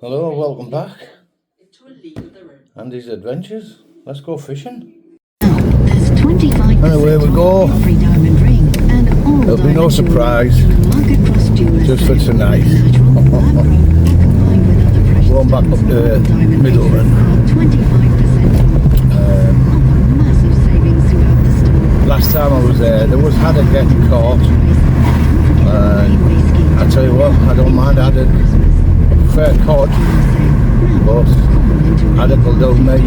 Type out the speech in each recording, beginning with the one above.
Hello, welcome back. Andy's Adventures. Let's go fishing. And away we go. There'll be no surprise. Just for tonight. Going back up to Middleton. Last time I was there haddock getting caught. And I tell you what, I don't mind haddock. I prefer cod, but haddock will do me.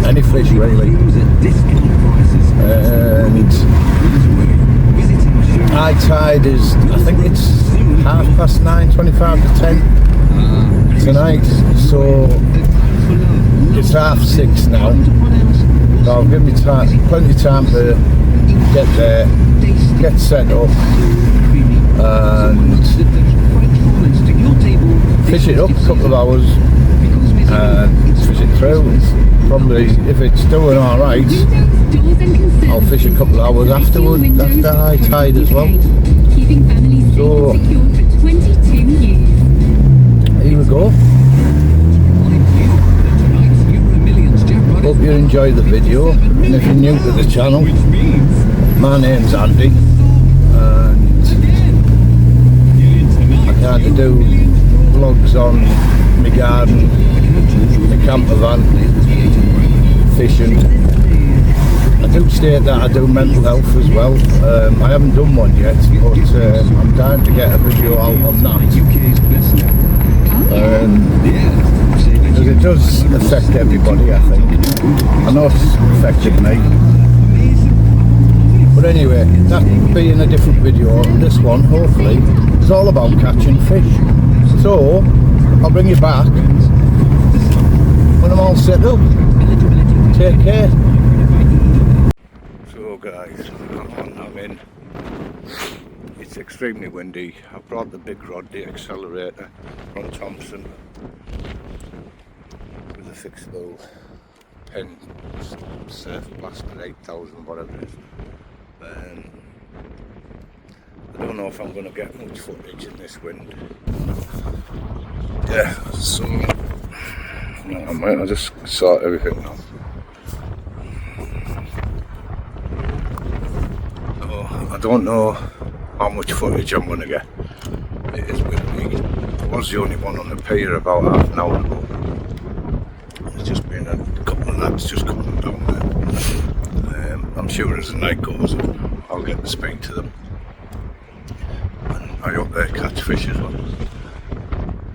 Any fish really. And high tide is, I think it's 9:30, 25 to 10 tonight, so it's 6:30 now. So I'll give me plenty of time to get there, get set up, and fish it up a couple of hours, and fish it through. Probably, if it's doing alright, I'll fish a couple of hours afterward, after high tide as well. So, here we go. Hope you enjoyed the video, and if you're new to the channel, my name's Andy, and I kind of do vlogs on my garden, my camper van, fishing. I do state that I do mental health as well. I haven't done one yet, but I'm dying to get a video out on that. Because it does affect everybody, I think. I know it's affected me. But anyway, that being a different video, this one, hopefully, is all about catching fish. So, I'll bring you back when I'm all set up. Take care. So guys, I'm in. It's extremely windy. I brought the big rod, the accelerator from Thompson, with a fixable Pen Surf Blaster 8000, whatever it is. I don't know if I'm going to get much footage in this wind. Yeah, so I'll just sort everything out. So I don't know how much footage I'm going to get. It is windy. I was the only one on the pier about half an hour ago. There's just been a couple of lads just coming down there. I'm sure as the night goes on, I'll get to speak to them. And I hope they catch fish as well.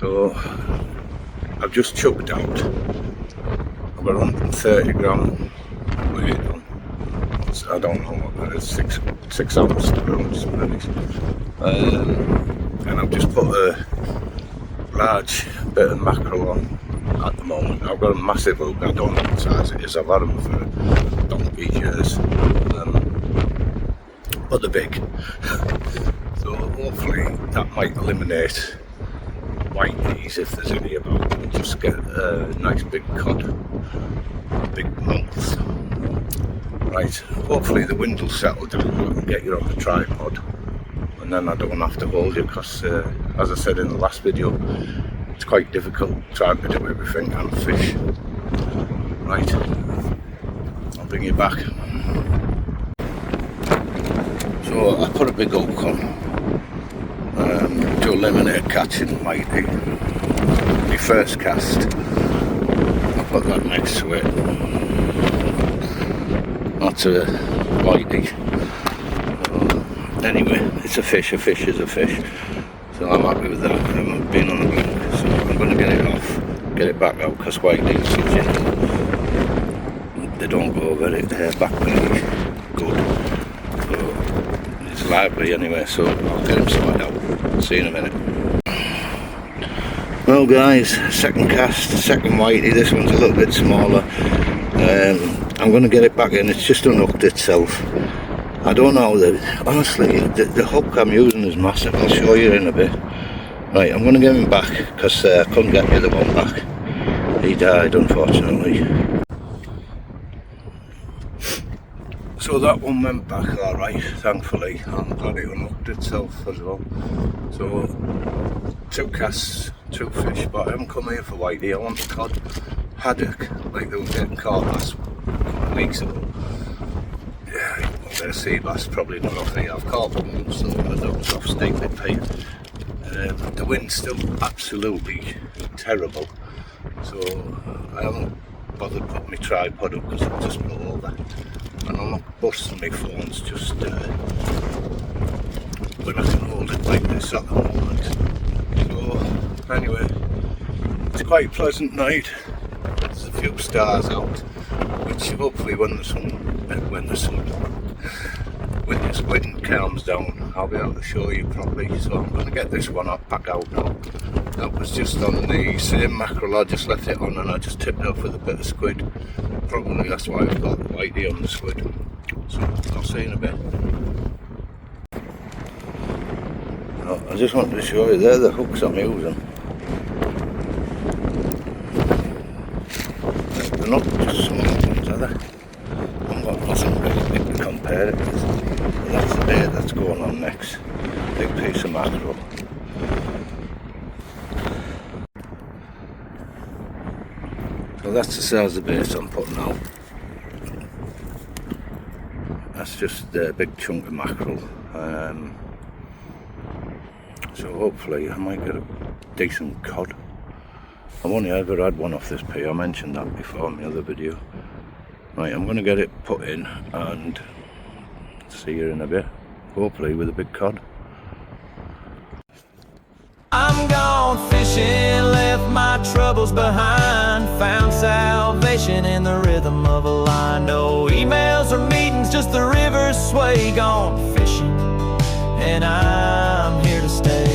So I've just chucked out. I've got 130 gram weight on. I don't know what that is, 6 ounce to and I've just put a large bit of mackerel on at the moment. I've got a massive hook, I don't know what size it is, I've had them for donkey years, but they're big. So hopefully that might eliminate whiteys if there's any about, and just get a nice big cod, big mouth. Right, hopefully the wind will settle down and get you on the tripod, and then I don't have to hold you, because as I said in the last video, it's quite difficult trying to do everything and fish. Right, I'll bring you back. So I put a big hook on to eliminate catching whitey. My first cast, I put that next to it. That's a whitey. Anyway, it's a fish is a fish. So I'm happy with that. I've been on the bank, so I'm going to get it off, get it back out, because whiteys, they don't go very back very good. So it's lively anyway, so I'll get him sorted out. See you in a minute. Well guys, second cast, second whitey. This one's a little bit smaller. I'm going to get it back in. It's just unhooked itself. I don't know, honestly, the hook I'm using is massive. I'll show you in a bit. Right, I'm going to get him back, because I couldn't get the other one back. He died, unfortunately. So that one went back alright, thankfully. I'm glad it unhooked itself as well. So 2 casts two fish, but I haven't come here for whitey. I want the cod haddock, like they were getting caught last weeks ago. Yeah, a bit of sea bass, probably not off here. I've caught them once, and that was off Middleton Pier. The wind's still absolutely terrible, so I haven't bothered putting my tripod up because it'll just blow over. And I'm not busting my phones just when I can hold it like this at the moment. So anyway, it's quite a pleasant night. There's a few stars out, which hopefully when this wind calms down, I'll be able to show you properly. So I'm going to get this one back out now. That was just on the same mackerel. I just left it on and I just tipped it off with a bit of squid. Probably that's why I've got whitey on the squid. So I'll see you in a bit. I just wanted to show you, they're the hooks I'm using. They're not just small ones, are they? I've got nothing really big to compare it with. And that's the bait that's going on next. Big piece of mackerel. So that's the size of bait I'm putting out. That's just a big chunk of mackerel. So hopefully I might get a decent cod. I've only ever had one off this pier. I mentioned that before in the other video. Right, I'm going to get it put in and see you in a bit. Hopefully with a big cod. I'm gone fishing, left my troubles behind, found salvation in the rhythm of a line. No emails or meetings, just the river's sway. Gone fishing, and I'm here to stay.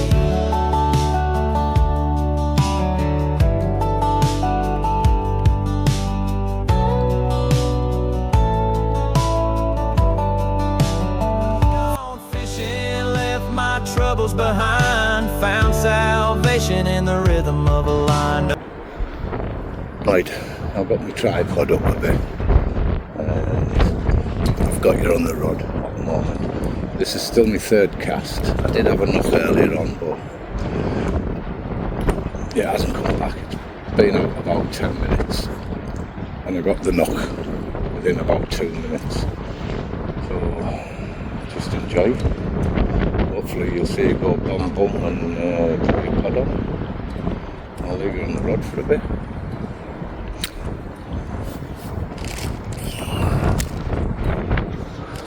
Gone fishing, left my troubles behind, found salvation in the rhythm of a line. Right, I've got my tripod up a bit. I've got you on the rod at the moment. This is still my third cast. I did have enough earlier on, but yeah, it hasn't come back. It's been out about 10 minutes. And I got the knock within about 2 minutes. So just enjoy. Hopefully you'll see it go bum bum and put your pod on. I'll leave you on the rod for a bit.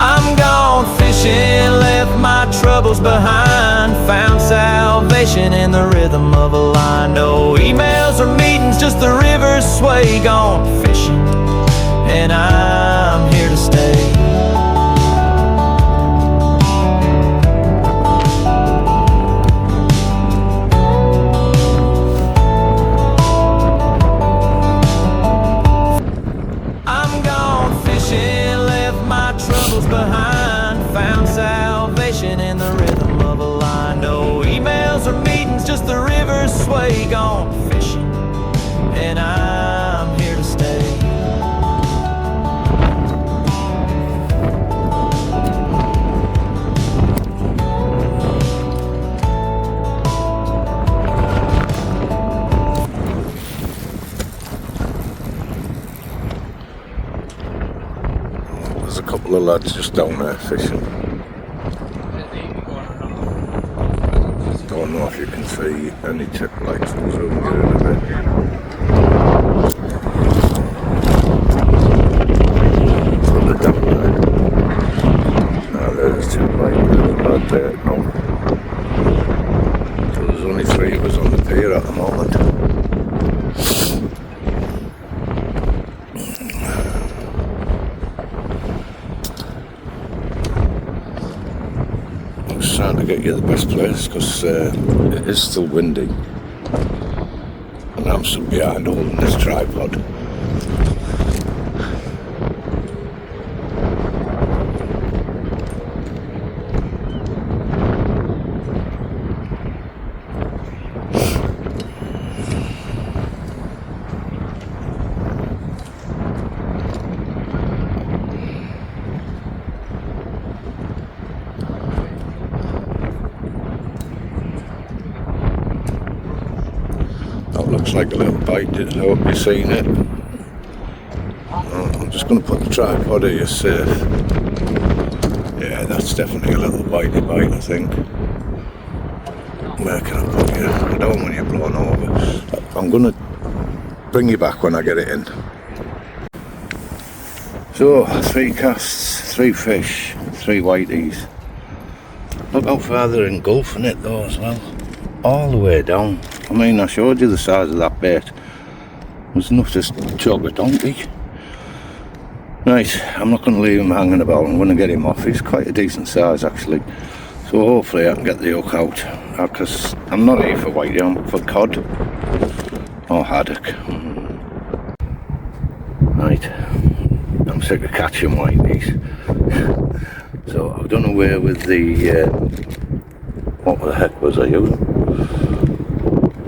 I'm gone fishing, left my troubles behind, found salvation in the rhythm of a line. No emails or meetings, just the river's sway. Gone fishing, and I'm here to stay. Behind, found salvation in the rhythm of a line. No emails or meetings, just the river's sway. Gone fishing, and I'm here to stay. There's a couple of lads just down there fishing. Don't know if you can see any tip lights. We'll zoom in a bit. Put it down there. Now there's tip light. There's a bad bait now. So there's only 3 of us on the pier at the moment. Trying to get you the best place because it is still windy and I'm still behind holding this tripod. That looks like a little bite. I hope you've seen it. I'm just going to put the tripod here safe. Yeah, that's definitely a little bitey bite, I think. Where can I put you? I don't want you blown over. I'm going to bring you back when I get it in. So, 3 casts, 3 fish, 3 whiteys. Look how far they're engulfing it though as well. All the way down. I mean, I showed you the size of that bait. It was enough to chug a donkey. Right, I'm not going to leave him hanging about. I'm going to get him off. He's quite a decent size actually. So hopefully I can get the hook out. Because I'm not here for whitey, I'm for cod. Or haddock. Right. I'm sick of catching whiteys. So I've done away with the, what the heck was I using?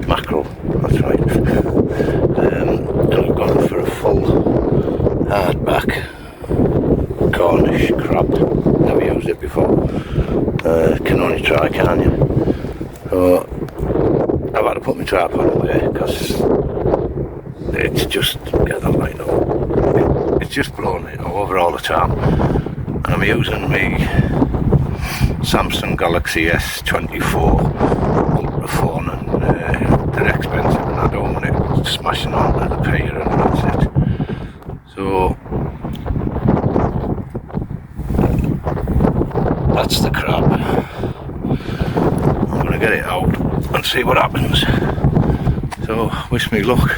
Mackerel, that's right. And I've gone for a full hardback Cornish crab. Never used it before. Can only try, can't you? So I've had to put my tripod away because it's just, get that right now. It's just blowing it over all the time. And I'm using my Samsung Galaxy S24 Ultra phone, and they're expensive and I don't want it smashing onto the pier, and that's it. So that's the crab. I'm going to get it out and see what happens. So wish me luck.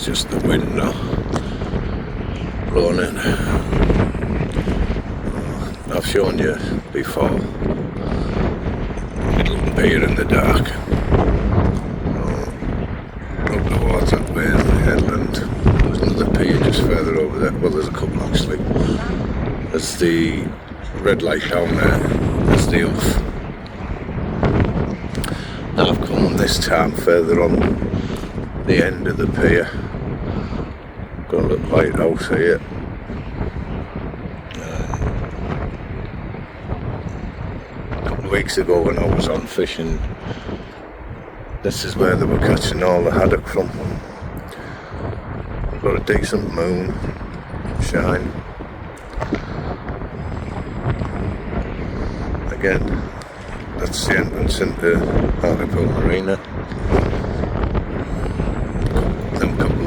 Just the wind now blowing in. I've shown you before Middleton Pier in the dark. Up the water that way in the headland. There's another pier just further over there. Well, there's a couple actually. There's the red light down there. There's the off. Now I've come this time further on the end of the pier. Got a little lighthouse here. A couple of weeks ago when I was on fishing, this is where they were catching all the haddock from. We've got a decent moon shine. Again, that's the entrance into Hartlepool Marina.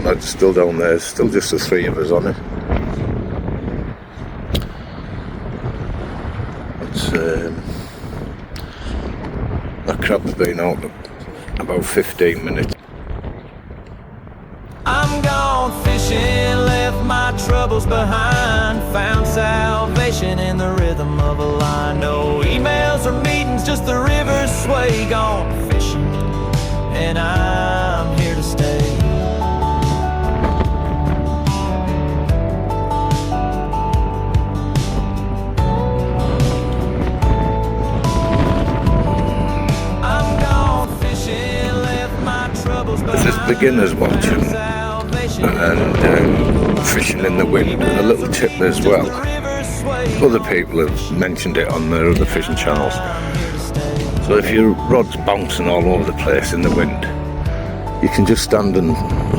Lads still down there, still just the 3 of us on it. It's, that crab's been out about 15 minutes. I'm gone fishing, left my troubles behind, found salvation in the rhythm of a line. No emails or meetings, just the river's sway. Gone fishing, and I'm here to stay. This is beginners watching and fishing in the wind, and a little tip as well. Other people have mentioned it on their other fishing channels. So if your rod's bouncing all over the place in the wind, you can just stand and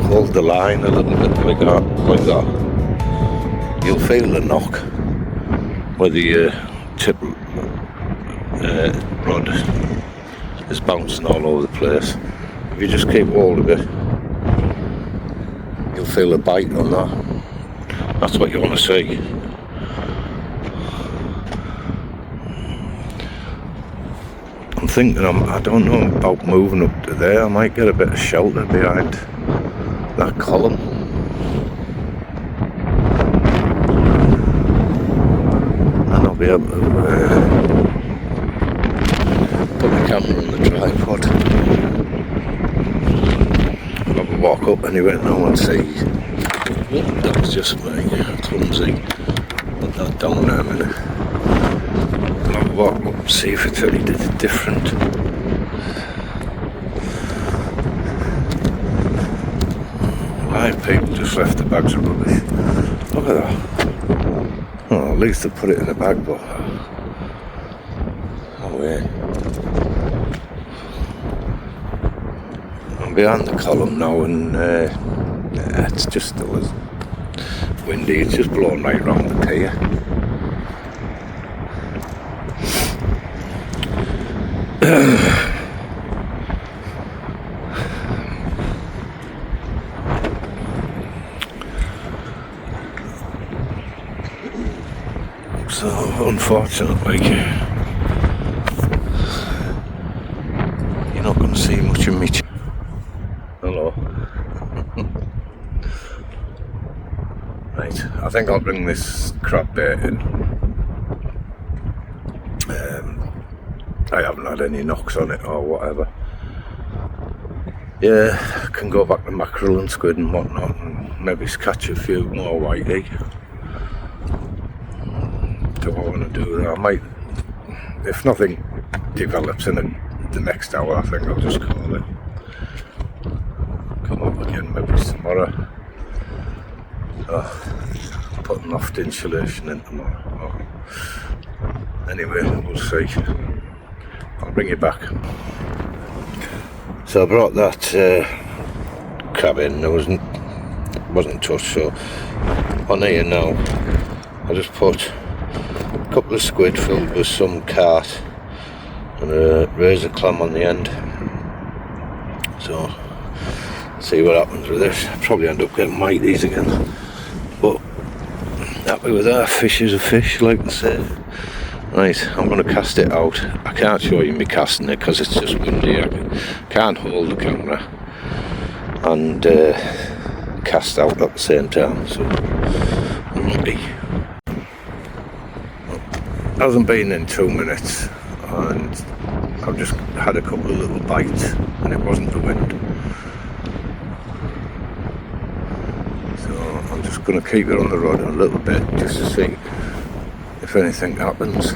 hold the line a little bit like that. You'll feel the knock whether your tip rod is bouncing all over the place. If you just keep hold of it, you'll feel a bite on that. That's what you want to see. I'm thinking, I don't know about moving up to there. I might get a bit of shelter behind that column. And I'll be able to put the camera on the tripod. Walk up anyway, no one sees. That was just me, clumsy. Put that down there a minute. I'll walk up and see if it's any different. Why have people just left the bags of rubbish? Look at that. Oh, at least they put it in a bag, but way. I'm behind the column now, and it's just still as windy. It's just blowing right round the pier. So unfortunately, you're not going to see much of me. Hello. Right, I think I'll bring this crab bait in. I haven't had any knocks on it or whatever. Yeah, I can go back to mackerel and squid and whatnot, and maybe catch a few more whitey. Do I want to do that? I might, if nothing develops in the next hour, I think I'll just call it. Come up again maybe tomorrow. Putting loft insulation in tomorrow. Anyway, we'll see. I'll bring you back. So I brought that crab in. There wasn't touched. So on here now, I just put a couple of squid filled with some carp and a razor clam on the end. So see what happens with this. I'll probably end up getting whiteys again, but happy with that. Fish is a fish, like I say. Right, I'm going to cast it out. I can't show you me casting it because it's just windy. I can't hold the camera and cast out at the same time, so I'm lucky. It hasn't been in 2 minutes and I've just had a couple of little bites and it wasn't the wind. So I'm just going to keep it on the rod a little bit just to see if anything happens.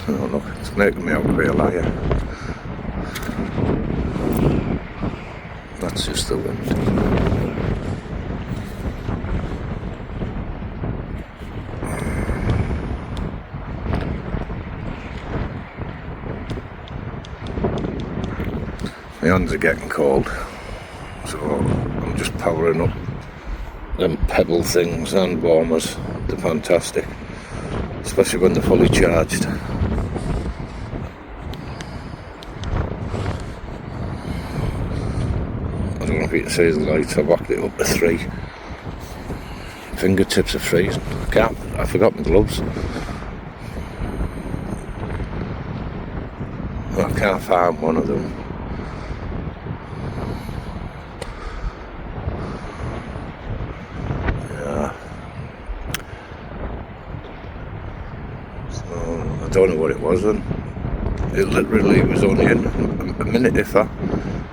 Oh look, it's making me out to be a liar. That's just the wind. My hands are getting cold, so I'm just powering up them pebble things and warmers. They're fantastic, especially when they're fully charged. I don't know if you can see the lights. I whacked it up to 3. Fingertips are freezing. I forgot my gloves. I can't find one of them. I don't know what it was then. It literally was only in a minute if that.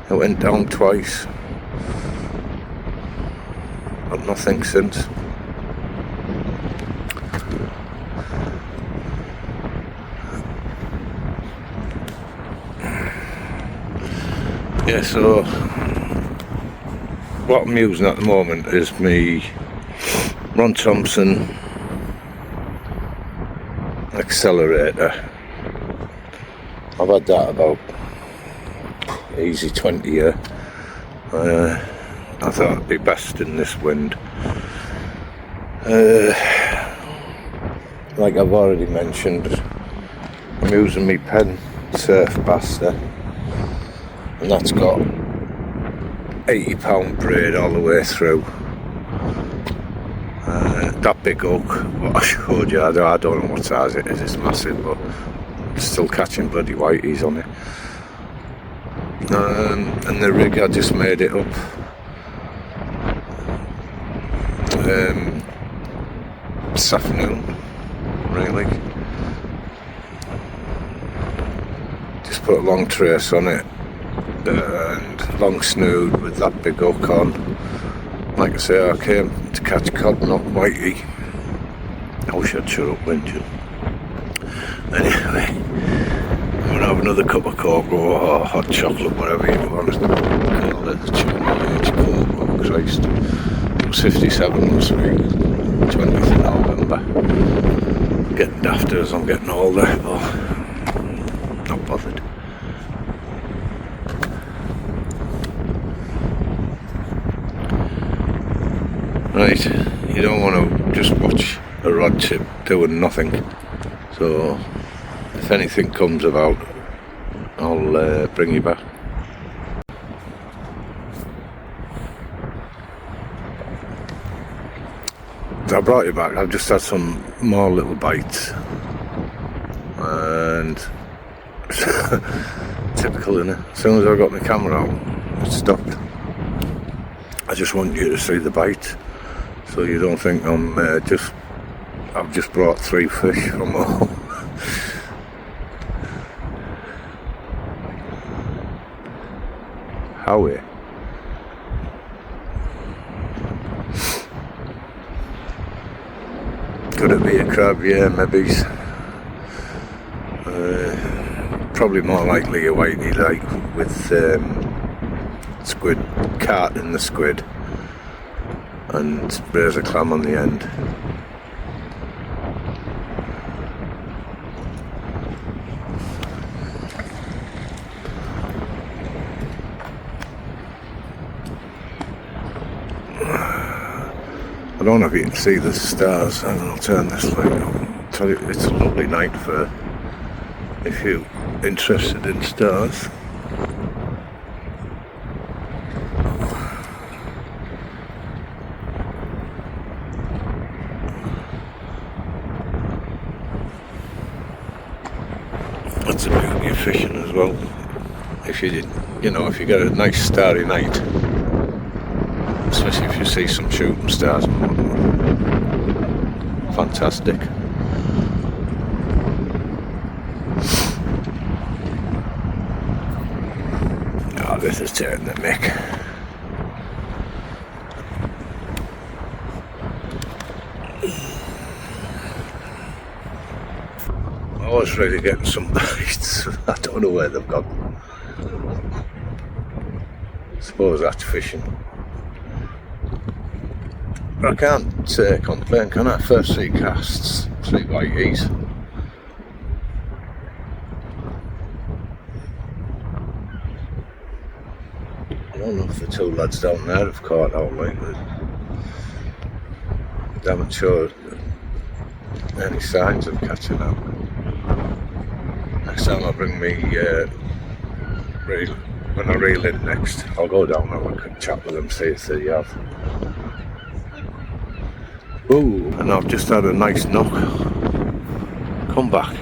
It went down twice. But nothing since. Yeah, so what I'm using at the moment is me Ron Thompson accelerator. I've had that about easy 20 years. I thought it'd be best in this wind. Like I've already mentioned, I'm using my Penn Surf Baster, and that's got 80-pound braid all the way through. That big hook, what I showed you, I don't know what size it is, it's massive, but it's still catching bloody whiteys on it. And the rig, I just made it up. This afternoon, really. Just put a long trace on it, and long snood with that big hook on. Like I say, I came to catch cod, not whitey. I wish I'd shut up, wouldn't you? Anyway, I'm gonna have another cup of cocoa or hot chocolate, whatever you want to call it. Chocolate cocoa, oh Christ. It was 57 last week, 20th of November. Getting daft as I'm getting older, but not bothered. Right, you don't want to just watch a rod chip doing nothing, so if anything comes about, I'll bring you back. So I brought you back. I've just had some more little bites, and typical, innit? As soon as I got my camera out, it stopped. I just want you to see the bite, so you don't think I've just brought 3 fish from home. Howie. Could it be a crab? Yeah, maybe. Probably more likely a whitey, like with squid, cart in the squid and razor clam on the end. I don't know if you can see the stars, and I'll turn this light on. I'll tell you, it's a lovely night for if you're interested in stars. That's the beauty of fishing as well. If you if you get a nice starry night, especially if you see some shooting stars and whatnot. Fantastic. Oh, this is turning the mick. I was really getting some bites. I don't know where they've gone. I suppose that's fishing. But I can't complain, can I? First 3 casts, 3 whiteys. I don't know if the 2 lads down there have caught out like this. They haven't showed any signs of catching out. Next time I bring me reel, when I reel in next, I'll go down and have a quick chat with them, see if they have. Ooh, and I've just had a nice knock. Come back.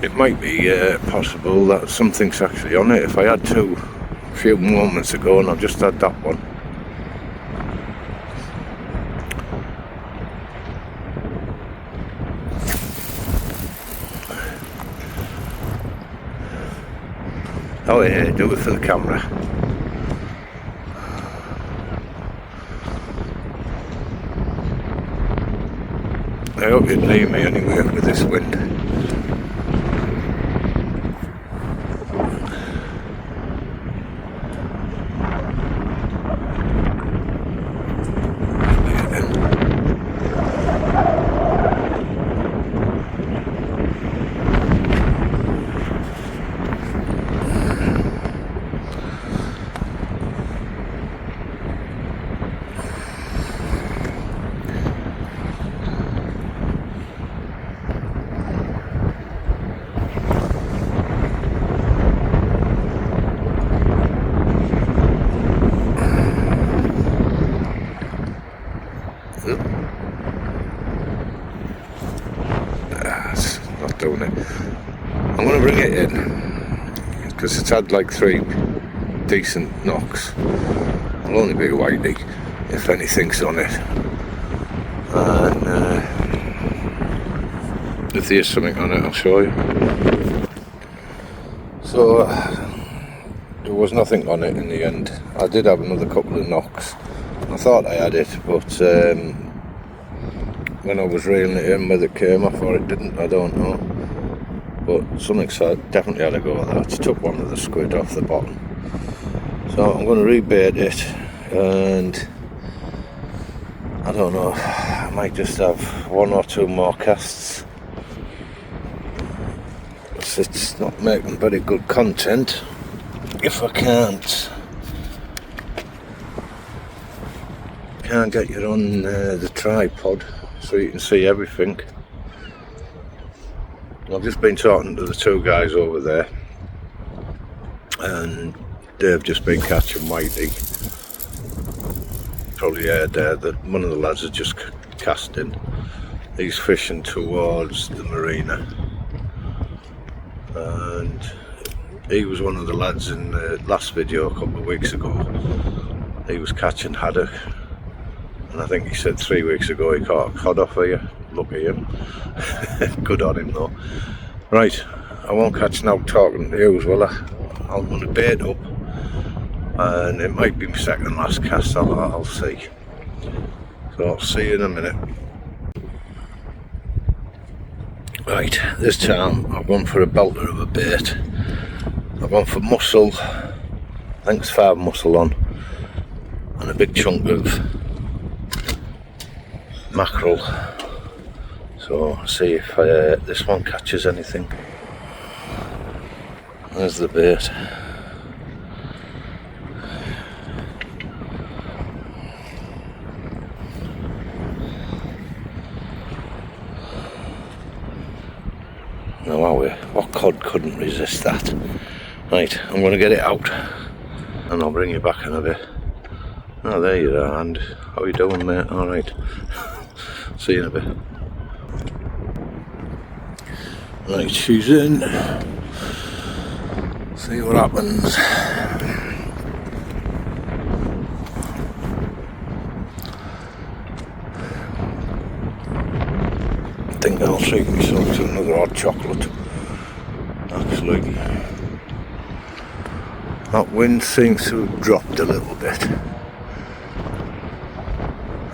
It might be possible that something's actually on it. If I had 2 a few moments ago and I've just had that one. Oh yeah, do it for the camera. I hope you'd leave me anyway with this wind. Doing it. I'm going to bring it in because it's had like 3 decent knocks. It'll only be a whitey if anything's on it, and If there's something on it, I'll show you. So there was nothing on it in the end. I did have another couple of knocks. I thought I had it, but when I was reeling it in, whether it came off or it didn't, I don't know. But something definitely had to go with that. Took one of the squid off the bottom. So I'm going to rebait it, and I don't know, I might just have 1 or 2 more casts. It's not making very good content if I can't get you on the tripod so you can see everything. I've just been talking to the 2 guys over there, and they've just been catching whitey. Probably heard there that one of the lads has just cast in. He's fishing towards the marina, and he was one of the lads in the last video a couple of weeks ago. He was catching haddock, and I think he said 3 weeks ago he caught a cod off here. Lucky him. Good on him though. Right, I won't catch now talking to you, will I? I'm going to bait up, and it might be my second last cast, I'll see. So I'll see you in a minute. Right, this time I've gone for a belter of a bait. I've gone for mussel, I think it's 5 mussel on, and a big chunk of mackerel. So see if this one catches anything. There's the bait. Now are we? What cod couldn't resist that? Right, I'm going to get it out and I'll bring you back in a bit. Oh, there you are, and how are you doing, mate? Alright. See you in a bit. Right, she's in. See what happens. I think I'll treat myself to another hot chocolate. Actually, that wind seems to have dropped a little bit.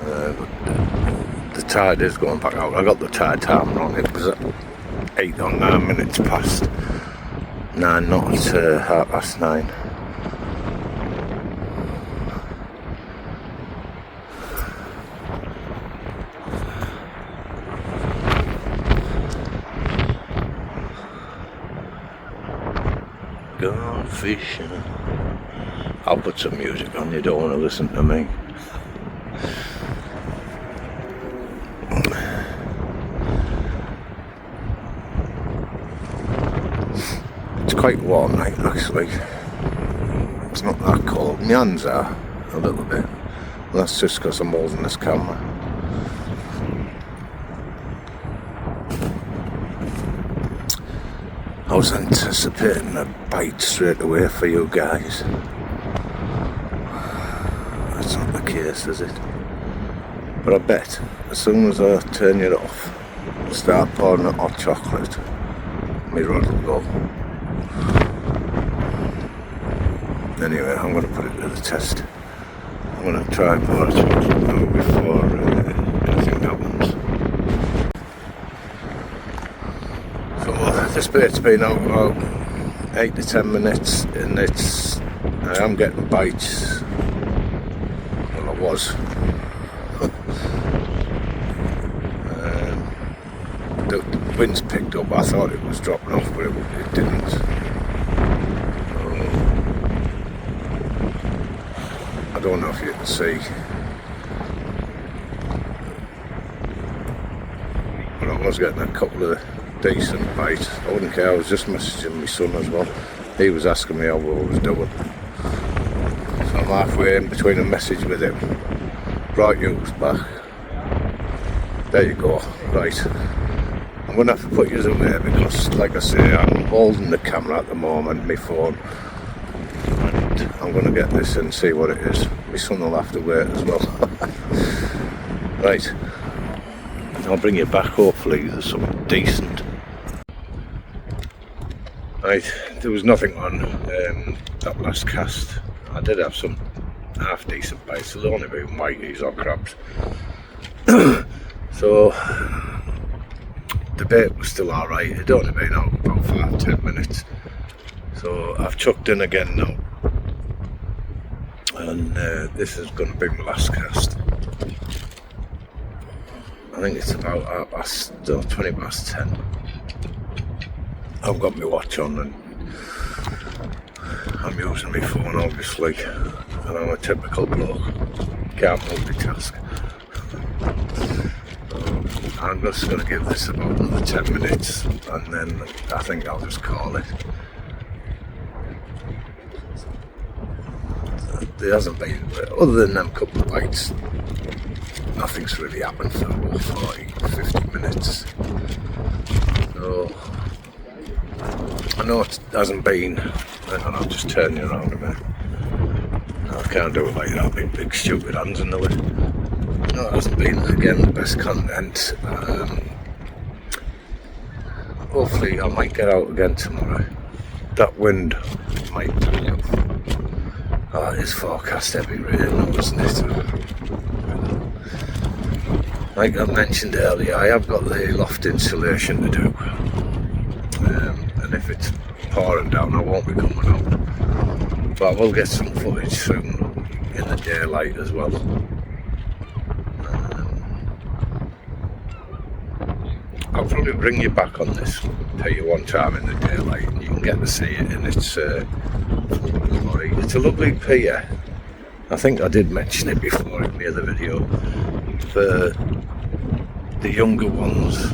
But the tide is going back out. I got the tide time wrong. It was at 8 or 9 minutes past 9, not at 9:30. Gone fishing. I'll put some music on, you don't want to listen to me. It's quite warm night actually. It's not that cold. My hands are a little bit. That's just because I'm holding this camera. I was anticipating a bite straight away for you guys. That's not the case, is it? But I bet as soon as I turn it off, start pouring the hot chocolate, my rod will go. Anyway, I'm going to put it to the test. I'm going to try and pour a chocolate now before anything happens. So this bait's been out about 8 to 10 minutes, and I am getting bites. Well, I was. The wind's picked up. I thought it was dropping off, but it didn't. I don't know if you can see, but I was getting a couple of decent bites. I wouldn't care. I was just messaging my son as well. He was asking me how I was doing, so I'm halfway in between a message with him. Right, you's back. There you go. Right, I'm going to have to put you away because, like I say, I'm holding the camera at the moment, my phone. I'm going to get this and see what it is. My son will have to wait as well. Right, I'll bring you back, hopefully there's something decent. Right, there was nothing on that last cast. I did have some half decent bites, there'll only be whiteys or crabs. So the bait was still alright, it'd only been out about 5-10 minutes. So I've chucked in again now, and this is going to be my last cast. I think it's about 20 past 10. I've got my watch on and I'm using my phone obviously, and I'm a typical bloke, can't multitask. I'm just going to give this about another 10 minutes and then I think I'll just call it. There hasn't been, other than them couple of bites, nothing's really happened for about 40-50 minutes. So I know it hasn't been, and I'll just turn you around a bit. No, I can't do it like that, big stupid hands in the way. No, it hasn't been, again, the best content. Hopefully I might get out again tomorrow. That wind might die up. Oh, it is forecast heavy rain, isn't it? Like I mentioned earlier, I have got the loft insulation to do. And if it's pouring down, I won't be coming out. But I will get some footage soon in the daylight as well. I'll probably bring you back on this, tell you one time in the daylight, and you can get to see it in its glory. It's a lovely pier. I think I did mention it before in the other video. For the younger ones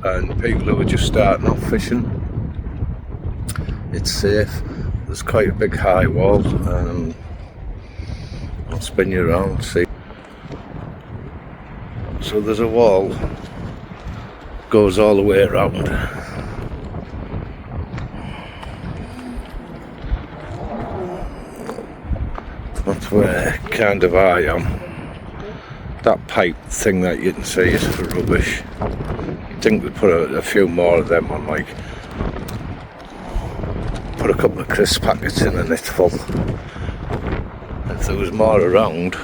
and people who are just starting off fishing, it's safe. There's quite a big high wall. I'll spin you around, see. So there's a wall, goes all the way around. That's where kind of I am. That pipe thing that you can see is for rubbish. You'd think we'd put a few more of them on, like put a couple of crisp packets in and it's full. If there was more around,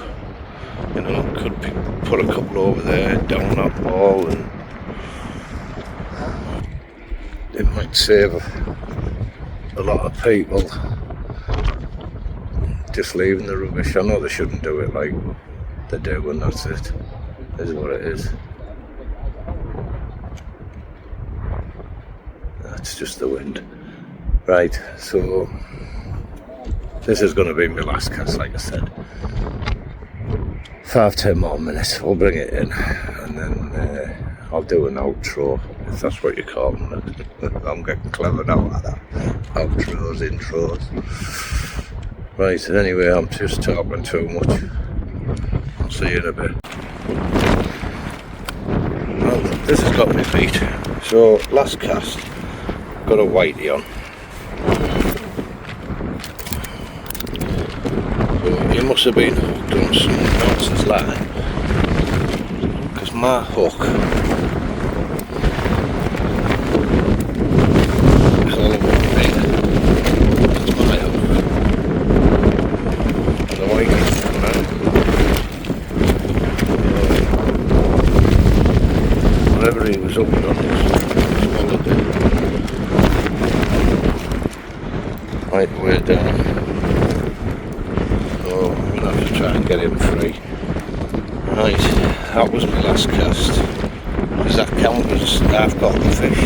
you know, could put a couple over there down that wall, and it might save a lot of people just leaving the rubbish. I know they shouldn't do it like they do, and that's it. Is what it is. That's just the wind. Right, so this is going to be my last cast, like I said. 5-10 more minutes, we'll bring it in, and then I'll do an outro, if that's what you call them. I'm getting clever now at that. Outros, intros. Right, anyway, I'm just talking too much. I'll see you in a bit. Well, this has got me beat. So, last cast, got a whitey on. So, you must have been doing some nonsense line, because my hook is all over the thing. It's my hook. And the whitey's coming out. Whatever he was up on this, swallowed it. Right the way down. So I'm going to have to try and get him free. Right, that was my last cast. Does that count as I've got the fish?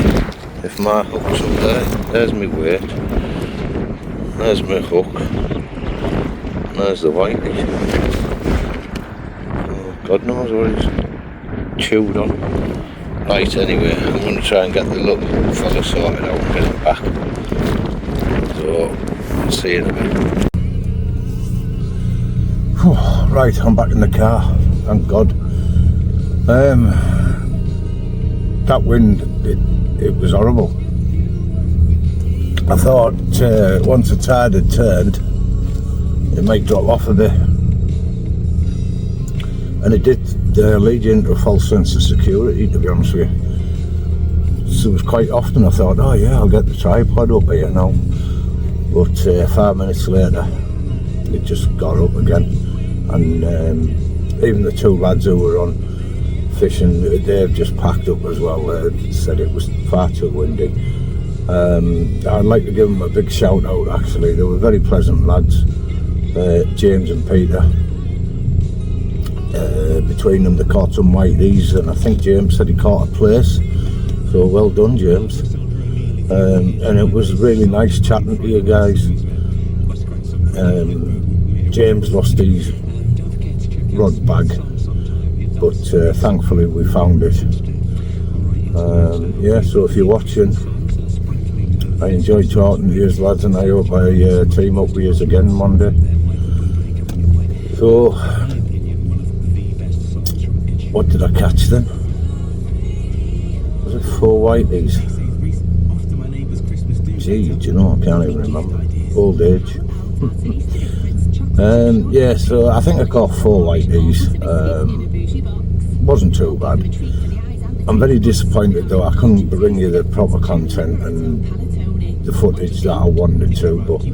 If my hook's up there, there's my weight. There's my hook. There's the whitey. Oh, God knows what he's chewed on. Right, anyway, I'm going to try and get the little fella sorted out and get him back. So, I'll see you in a bit. Right, I'm back in the car, thank God. That wind, it was horrible. I thought once the tide had turned, it might drop off a bit. And it did lead you into a false sense of security, to be honest with you. So it was quite often I thought, oh yeah, I'll get the tripod up here now. But 5 minutes later, it just got up again. And even the two lads who were on fishing, they've just packed up as well. They said it was far too windy. I'd like to give them a big shout out actually. They were very pleasant lads, James and Peter. Between them they caught some whiteys, and I think James said he caught a place, so well done James. And it was really nice chatting to you guys. James lost his rod bag, but thankfully we found it. Yeah, so if you're watching, I enjoyed talking to you lads, and I hope I team up with you again Monday. So what did I catch then? Was it 4 whiteys? Gee, do you know, I can't even remember. Old age. Yeah, so I think I caught 4 whiteys. Wasn't too bad. I'm very disappointed though, I couldn't bring you the proper content and the footage that I wanted to, but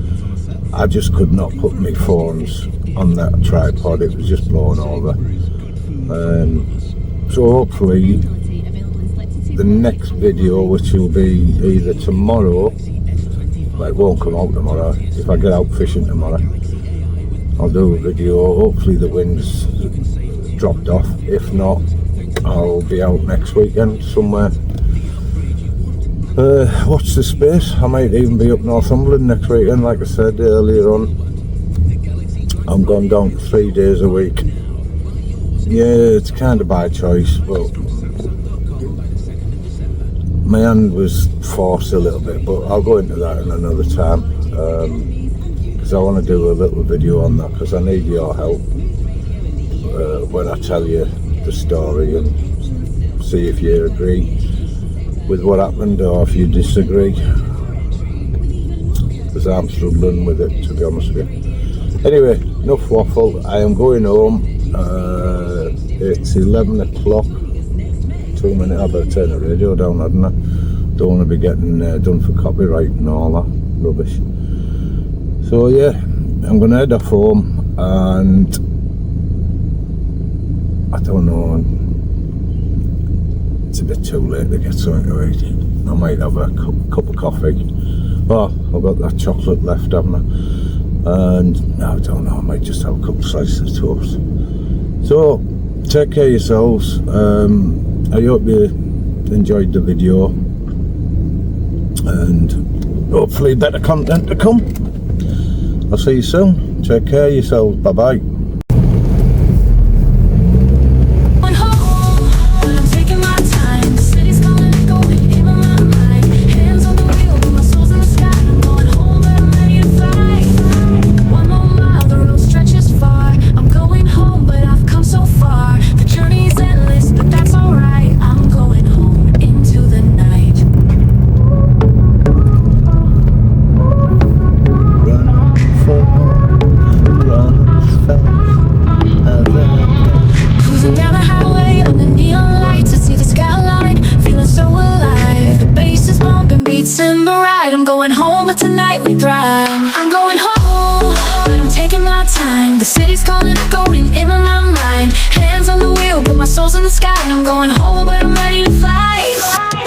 I just could not put my phones on that tripod, it was just blown over. So hopefully the next video, which will be either tomorrow, well, it won't come out tomorrow, if I get out fishing tomorrow I'll do a video. Hopefully the wind's dropped off, if not I'll be out next weekend somewhere. Watch the space, I might even be up Northumberland next weekend. Like I said earlier on, I'm going down to 3 days a week. Yeah, it's kind of by choice, but my hand was forced a little bit, but I'll go into that in another time, because I want to do a little video on that, because I need your help when I tell you the story, and see if you agree with what happened or if you disagree, because I'm struggling with it, to be honest with you. Anyway, enough waffle, I am going home. It's 11 o'clock, 2 minutes, I better turn the radio down, hadn't I? Don't want to be getting done for copyright and all that rubbish. So yeah, I'm going to head off home, and I don't know, it's a bit too late to get something to eat. I might have a cup of coffee. Oh, I've got that chocolate left, haven't I? And I don't know, I might just have a couple of slices of toast. So, take care of yourselves. I hope you enjoyed the video, and hopefully better content to come. I'll see you soon. Take care of yourselves. Bye bye. I'm going home, but tonight we thrive. I'm going home, but I'm taking my time. The city's calling, going in my mind. Hands on the wheel, but my soul's in the sky. I'm going home, but I'm ready to fly.